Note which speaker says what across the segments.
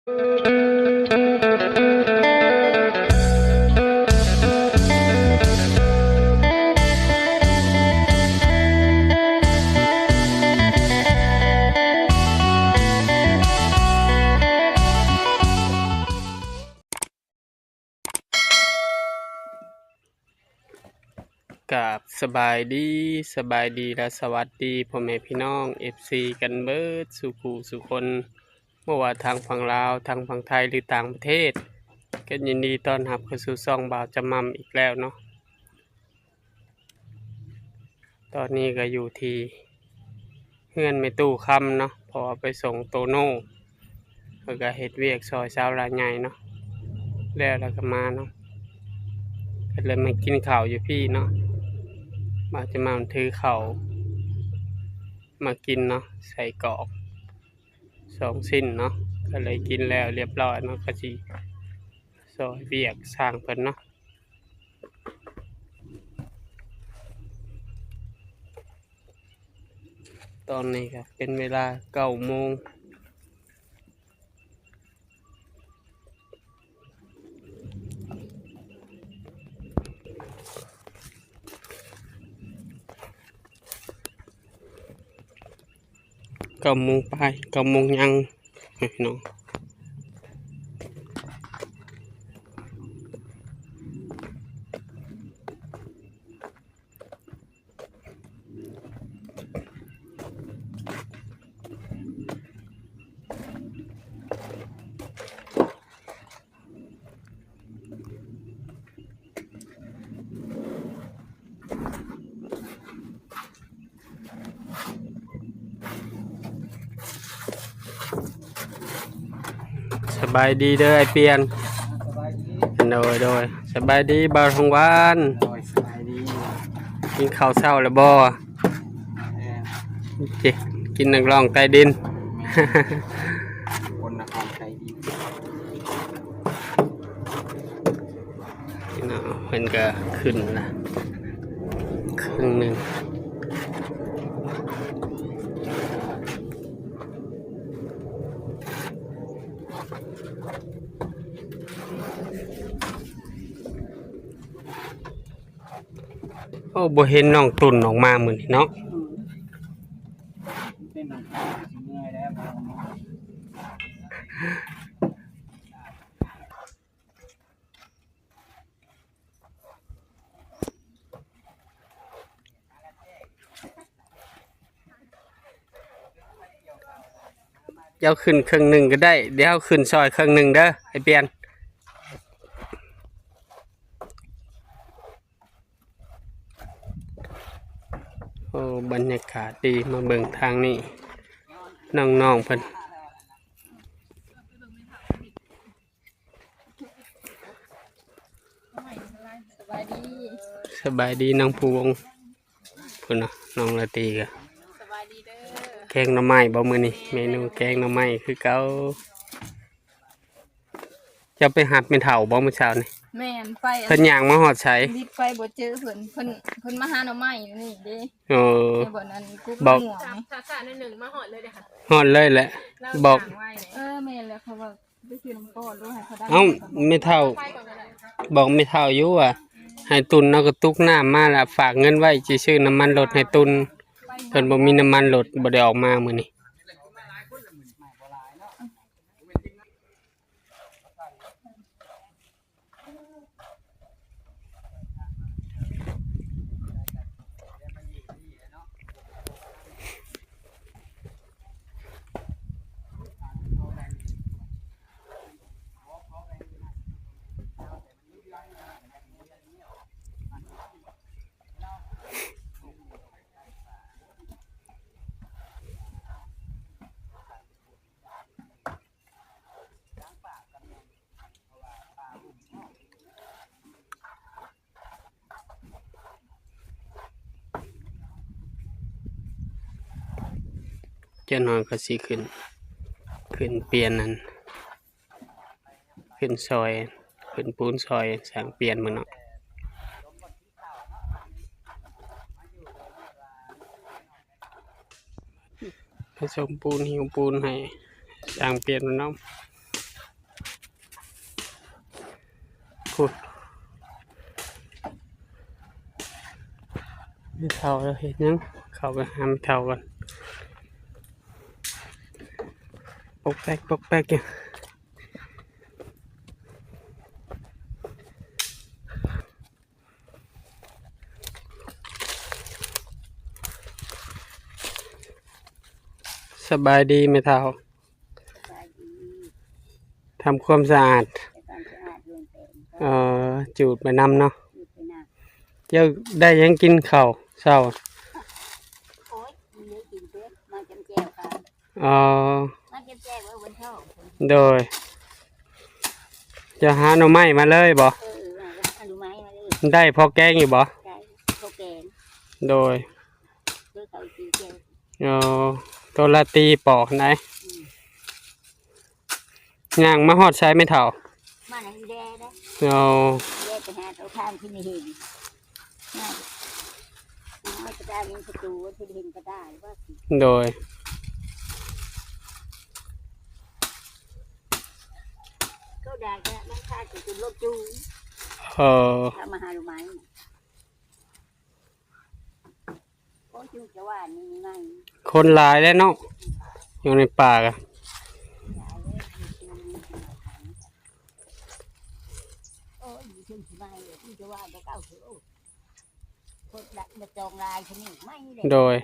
Speaker 1: กับสบายดีและสวัสดีพ่อแม่พี่น้อง FC กันเบิดสุขูสุคนเมื่อว่าทางฝั่งลาวทางฝั่งไทยหรือต่างประเทศก็ยินดีต้อนรับเข้าสู่ช่องบ่าวจำมั่มอีกแล้วเนาะตอนนี้ก็อยู่ที่เฮือนแม่ตู้คำเนาะพอไปส่งโตโน่แล้วก็เฮ็ดเวียกซอยชาวลาใหญ่เนาะแล้วก็มาเนาะก็เลยมากินข้าวอยู่พี่เนาะบ่าวจำมั่มถือข้าวมากินเนาะใส่กรอก2 ชิ้นเนาะก็เลยกินแล้วเรียบร้อยเนาะก็สิซอยเวียกสร้างเพิ่นเนาะตอนนี้ก็เป็นเวลา9 โมง9 โมงไป9 โมงยังเนาะสบายดีเด้อไอเปียนโดยสบายดีบ่าวทองหวาน
Speaker 2: สบายดี
Speaker 1: กินข้าวเช้าแล้วบ่จิกินนักร้องใต้ดิน
Speaker 2: คนนครไทยดี
Speaker 1: เนาะเพิ่นก็ขึ้นละครึ่งหนึ่งโอ้บ่เห็นน้องตุ่นออกมามื้อนี้เนาะ
Speaker 2: เป็นน้ำตาเมื่อยแล้ว
Speaker 1: เดี๋ยวขึ้นครึ่งหนึ่งก็ได้เดี๋ยวขึ้นซอยครึ่งหนึ่งเด้อไอเปียนโอ้บรรยากาศดีมาเบิ่งทางนี้น้องๆเพิ่นสบายดีน้องภูวงเพิ่นน่ะน้องละตีก็
Speaker 3: สบายดีเด้อ
Speaker 1: แกงหน่อไม้บ่มื้อนี้เมนูแกงหน่อไม้คือเก่าจะไปหัดเป็นเฒ่าบ่มื้อเช้านี่
Speaker 3: แม่นไป
Speaker 1: เพิ่นย่างมาฮอดไส
Speaker 3: รีบไปบ่เจอเพิ่นมาหาหน่อไม้นี่เด้
Speaker 1: เออ
Speaker 3: ในบ่นั้นกู
Speaker 1: บอก
Speaker 3: ห่วง
Speaker 4: สาหนึ่งมาหอดเลยเด้ค่ะ
Speaker 1: ฮอดเลยแหละบอก
Speaker 3: แม่นแล้วเขาว่าไปซื้อน้ำก้อนรู้ให้เขาได้
Speaker 1: เอ้าไม่เท่าบอกไม่เท่าอยู่อ่ะให้ตุนเอากระตุกน้ำมาละฝากเงินไว้สิซื้อน้ำมันรถให้ตุนเพิ่นบ่มีน้ำมันรถบ่ได้ออกมามื้อนี้เจ้าน้อยก็สิขึ้นเปลี่ยนนั่นขึ้นซอยขึ้นปูนซอยสร้างเปลี่ยนมื้อเนาะผสมปูนหิวปูนให้สร้างเปลี่ยนมื้อเนาะ พูดไม่เท่าแล้วเห็นยังเข้าไปหาไม่เท่ากันปกแป๊กอย่างสบายดีไหมเท่าทำความสะอาดจูดไปนำเนาะเจ้าได้ยังกินข้าวเช้าโดยจะหาหน่อไม้มาเลยบ่ได้พอแกงอยู่บ่โดยตัวละตีปอกไหนย่างมาฮอดใช้ไม่เท่า
Speaker 5: มาไหนแดได้
Speaker 1: แด
Speaker 5: ไปหาตัวข้ามที่ไม่เห็นน้อยก็ได้ยังประตูที่เห็นก็ได้ว่า
Speaker 1: โดย
Speaker 5: ก็ได้แค่ไม่ค่าจะจุดรถจูทำมาหาดูไหมก็จูจะว่านี่ไง
Speaker 1: คนหลายแล้วเนาะอยู่ในป่ากัน
Speaker 5: จะว่าจะเก้าถือคนละจองลายชนิดไม่เลย
Speaker 1: โดย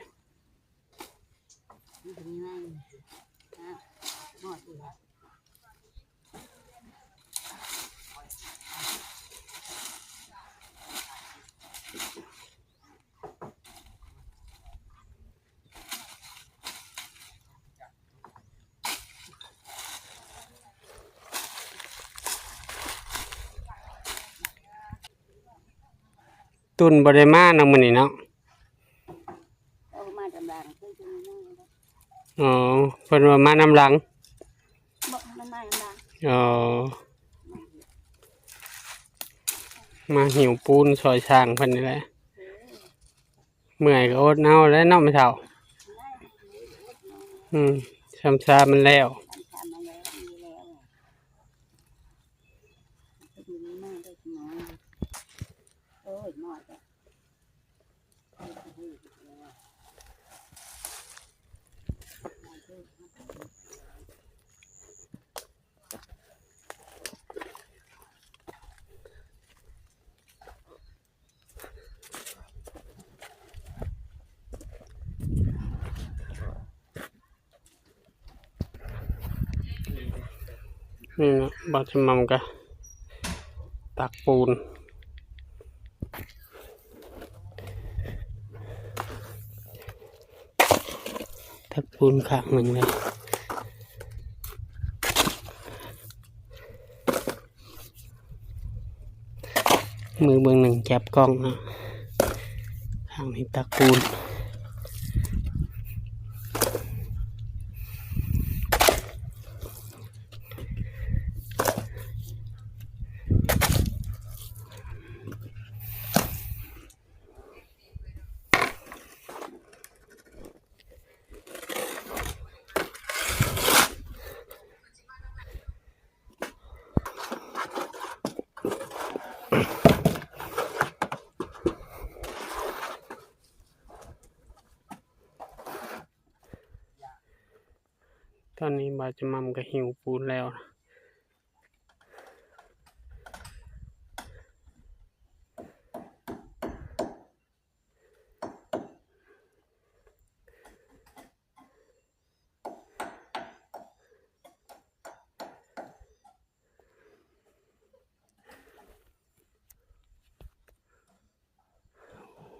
Speaker 1: ตุนบริมาเนาะมื้อนี้เนาะ
Speaker 5: มาจำลัง
Speaker 1: เพิ่นว่ามาน้ำหลังมาหิวปูนซอยช่างเพิ่นนี่แหละเมื่อยก็อดเอาแล้วเนาะไม่เท่าซ้ำๆมันแล้วนี่นะบาดมัมกะตักปูนตักปูนข้างหนึ่งเลยมือเบื้องหนึ่งจับกล้องนะข้างนี้ตักปูนตอนนี้บาดมัมก็หิวปูนแล้ว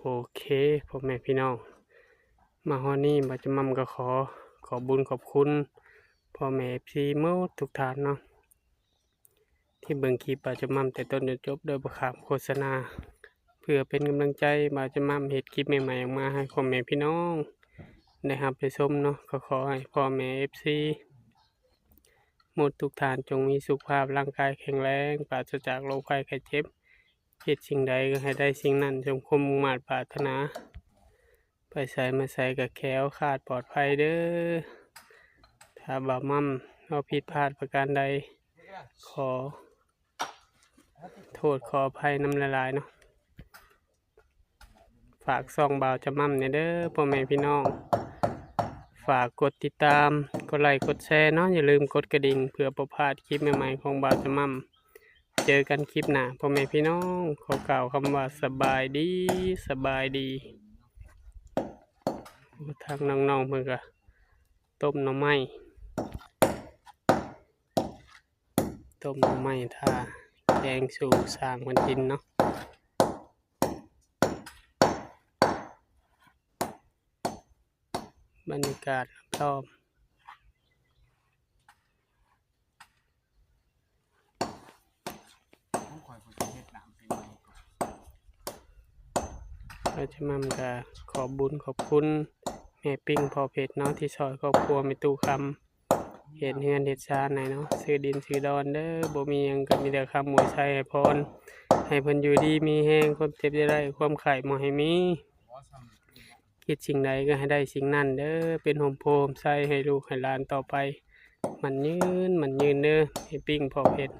Speaker 1: โอเคพ่อแม่พี่น้องมาฮอนี่บาดมัมก็ขอบุญขอบคุณพ่อแม่พี่เมื่อทุกท่านเนาะที่เบิ่งคลิปบาดมัมแต่ต้นจนจบโดยบ่ขาดโฆษณาเพื่อเป็นกำลังใจบาดมัมเฮ็ดคลิปใหม่ๆออกมาให้พ่อแม่พี่น้องได้รับได้ชมเนาะก็ขอให้พ่อแม่ FC หมดทุกท่านจงมีสุขภาพร่างกายแข็งแรงปราศจากโรคภัยไข้เจ็บเฮ็ดสิ่งใดก็ให้ได้สิ่งนั้นจงคมมุ่งมั่นปรารถนาไปใส่มาใส่กับแคล้วคลาดปลอดภัยเด้อถ้าบ่มั่มเราผิดพลาดประการใดขอ โทษขออภัยน้ำละลายเนาะฝากส่องบ่าวจะมั่มเนี่ยเด้อพ่อแม่พี่น้องฝากกดติดตามกดไลค์กดแชร์เนาะอย่าลืมกดกระดิ่งเพื่อบ่พลาดคลิปใหม่ๆของบ่าวจะมั่มเจอกันคลิปหน้าพ่อแม่พี่น้องขอกล่าวคำว่าสบายดีสบายดีทางน้องๆเพิ่นก็ต้มหน่อไม้ท่าแกงสู่สร้างมันกินเนาะบรรยากาศรอบเราจะมั่มก็ขอบุญขอบคุณแม่ปิ้งพอเพชรเนาะที่ซอยครอบครัวมีตู้คำเห็นเฮือนเฮ็ดชาไหนเนาะซื้อดินซื้อดอนเด้อบ่มีหยังก็มีแต่คำมวยชัยให้พรให้เพิ่นอยู่ดีมีแฮงความเจ็บจะได้ความไข้บ่ให้มีคิดสิ่งใดก็ให้ได้สิ่งนั้นเด้อเป็นโฮมโพมใส่ให้ลูกให้หลานต่อไปมันยืนเด้อแม่ปิ้งพอเพชร